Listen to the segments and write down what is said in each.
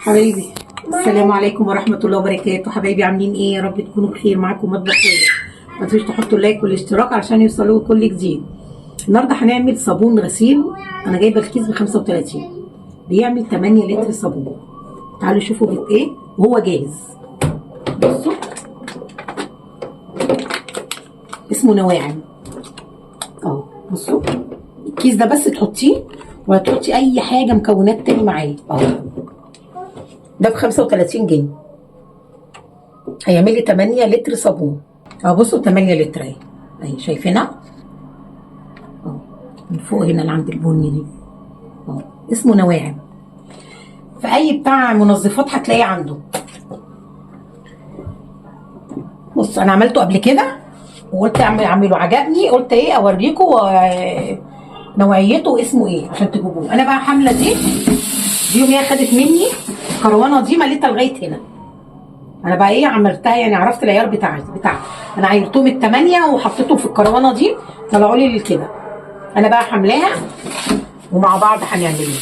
حبايبي، السلام عليكم ورحمة الله وبركاته. حبايبي عاملين ايه؟ يا رب تكونوا بخير. معاكم مطبخ ليلى. ما تنسوش تحطوا اللايك والاشتراك علشان يوصلوا كل جديد. النهارده هنعمل صابون غسيل. انا جايبه الكيس ب 35، بيعمل 8 لتر صابون. تعالوا شوفوا بيت ايه وهو جاهز. بصوا اسمه نواعم اهو. بصوا الكيس ده بس تحطيه وهتحطي اي حاجه مكونات تاني معاه اهو. ده ب 35 جنيه، هيعمل لي 8 لتر صابون اهو. بصوا 8 لتر اهي شايفينها اهو من فوق هنا اللي عند البني دي اهو. اسمه نواعم، في اي بتاع منظفات هتلاقيه عنده. بص انا عملته قبل كده وقلت اعمله، عجبني قلت ايه اوريكم نوعيته واسمه ايه عشان تجيبوه. انا بقى حامله دي يوم هي خدت مني الكروانه دي، مليتها لغايه هنا. انا بقى ايه عملتها يعني، عرفت العيار بتاعتي. انا عيرتهم ال8 وحطيتهم في الكروانه دي طلعوا لي كده. انا بقى حاملاها ومع بعض هنعملها.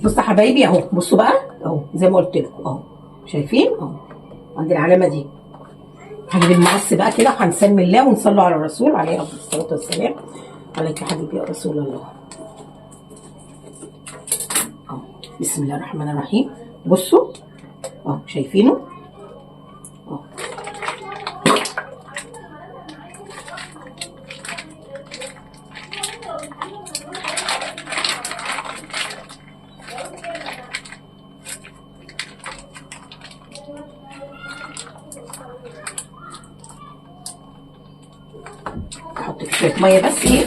بصوا يا حبايبي اهو، بصوا بقى اهو زي ما قلت لكم اهو، شايفين اهو عند العلامه دي. هنجيب المقص بقى كده وهنسمي الله ونصلوا على الرسول عليه افضل الصلاه والسلام. عليك يا حبيبي يا رسول الله. اهو بسم الله الرحمن الرحيم. بصوا اهو شايفينه اهو. احط في شويه ميه بس ايه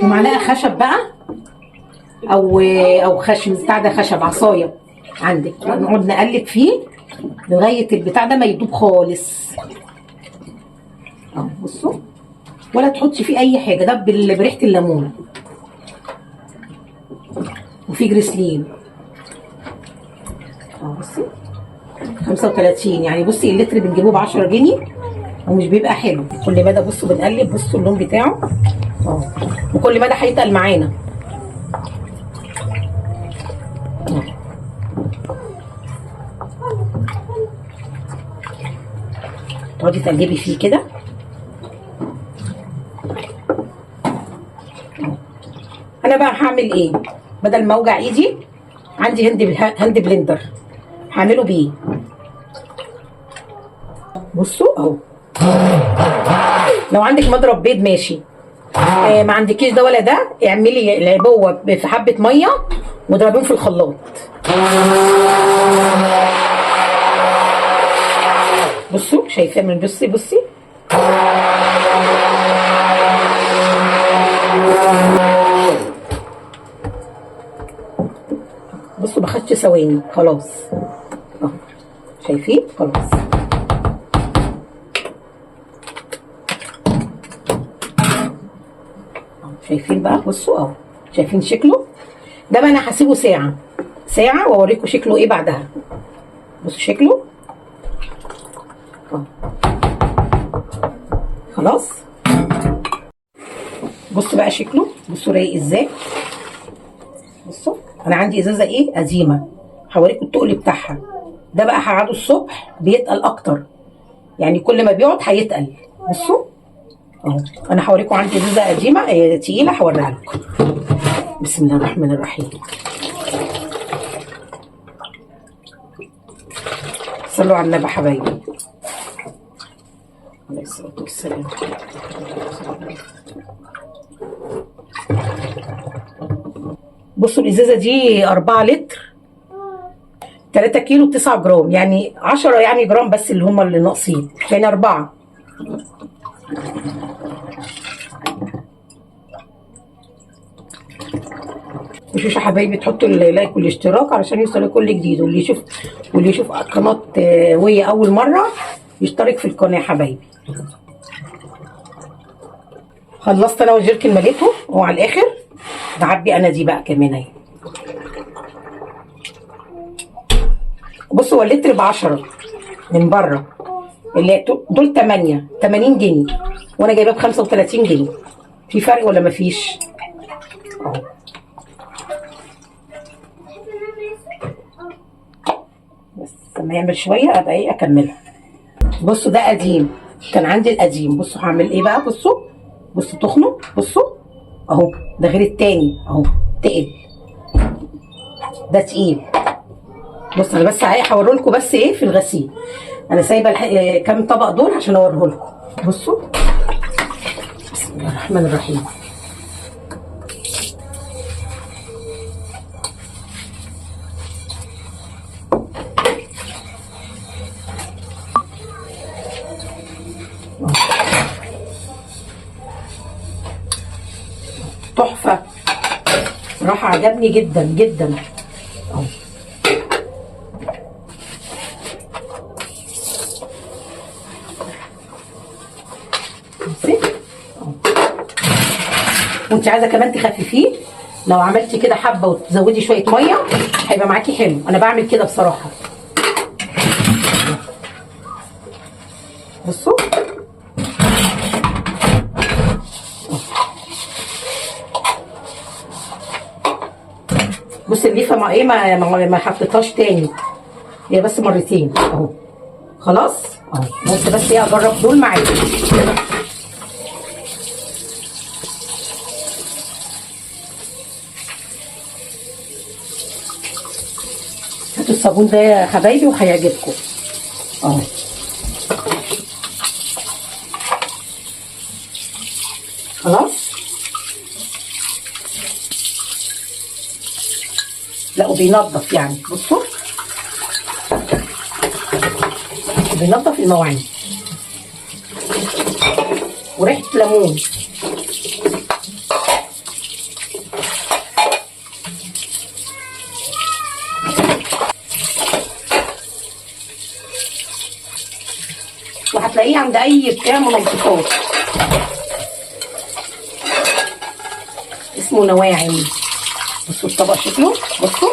ومعلقه خشب بقى او خشب بتاع ده، خشب عصايه عندك، نقعد نقلب فيه لغايه البتاع ده ما يدوب خالص اهو. بصوا ولا تحطي فيه اي حاجه، ده بريحه الليمون وفي جريسلين اهو. بصي 35 يعني. بصي اللتر بنجيبه ب 10 جنيه ومش بيبقى حلو. كل مدى بصوا بنقلب، بصوا اللون بتاعه اهو، وكل مدى هيتقل معانا اهو. تقعدي تقلبي فيه كده اهو. انا بقى هعمل ايه بدل ما اوجع ايدي؟ عندي هاند بلندر هعمله بيه. بصوا اهو، لو عندك مضرب بيض ماشي، ما عندكيش ده ولا ده، اعملي العبوه في حبه ميه واضربيهم في الخلاط. بصوا شايفاه من بصي بصوا ما خدش ثواني خلاص اهو. شايفين خلاص. شايفين بقى بصوا اهو، شايفين شكله ده بقى. انا هسيبه ساعه واوريكم شكله ايه بعدها. بصوا شكله اهو خلاص. بصوا بقى شكله، بصوا رايق ازاي. بصوا انا عندي ازازه ايه قديمه، هوريكم التقل بتاعها. ده بقى هقعده الصبح بيتقل اكتر، يعني كل ما بيقعد هيتقل. بصوا اهو، انا هوريكم عندي ازازه قديمه تقيله هوريها لكم. بسم الله الرحمن الرحيم. صلوا على النبي حبايبي عليه الصلاه والسلام. بصوا الازازه دي 4 لتر 3 كيلو 9 جرام، يعني 10 يعني جرام بس اللي هم اللي ناقصين، يعني 4. مش يا حبايبي تحطوا اللايك والاشتراك علشان يوصل كل جديد، واللي يشوف قناه وهي اول مره يشترك في القناه يا حبايبي. خلصت انا والجيركن مليته وعلى الاخر بعبي انا دي بقى كمان اهي. بصوا هو اللتر ب10 من بره، اللي دول 80 جنيه وانا جايباه ب35 جنيه. في فرق ولا مفيش؟ اهو. بس لما يعمل شويه ابقى ايه اكملها. بصوا ده قديم، كان عندي القديم. بصوا هعمل ايه بقى، بصوا تخنوا، بصوا اهو. ده غير التاني اهو، تقل. ده تقيل. بص انا بس هوريه لكم بس ايه في الغسيل. انا سايبه كام طبق دول عشان اوريه لكم. بصوا بسم الله الرحمن الرحيم. تحفه صراحه، عجبني جدا جدا اهو. وانت عايزه كمان تخففيه، لو عملتي كده حبه وتزودي شويه ميه هيبقى معاكي حلو. انا بعمل كده بصراحه. بصوا بص الليفه ما ايه ما حطيتهاش تاني، هي بس مرتين اهو. خلاص اهو. بس ايه اجرب دول معاكي. هاتوا الصابون ده يا حبايبي وهيعجبكم اهو. خلاص. لا وبينضف يعني، بصوا بينضف المواعين. وريحه ليمون. وهتلاقيه عند اي بتاع منظفات اسمه نواعم. بصوا الطبق شكله، بصوا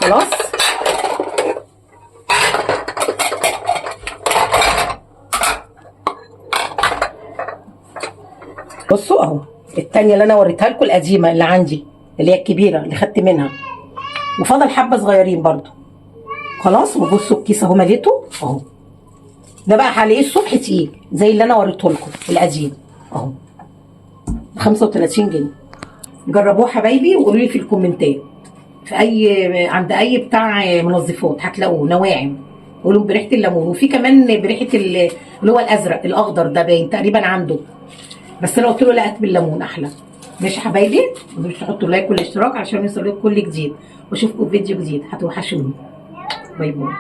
خلاص. بصوا اهو التانية اللي انا وريتها لكم، القديمه اللي عندي اللي هي الكبيره اللي خدت منها، وفضل حبه صغيرين برضو. خلاص. وبصوا الكيس اهو مليته اهو. ده بقى هلاقيه الصبح تقيل زي اللي انا وريته لكم القديم اهو، 35 جنيه. جربوه حبايبي وقولوا لي في الكومنتات. في اي عند اي بتاع منظفات هتلاقوه نواعم، قولوا بريحه الليمون. وفي كمان بريحه اللي هو الازرق الاخضر ده باين تقريبا عنده، بس انا قلت له لا هات بالليمون احلى. ماشي حبايبي، ما تنسوش تحطوا لايك والاشتراك عشان يوصل لكم كل جديد، واشوفكم في فيديو جديد. هتوحشوني. باي باي.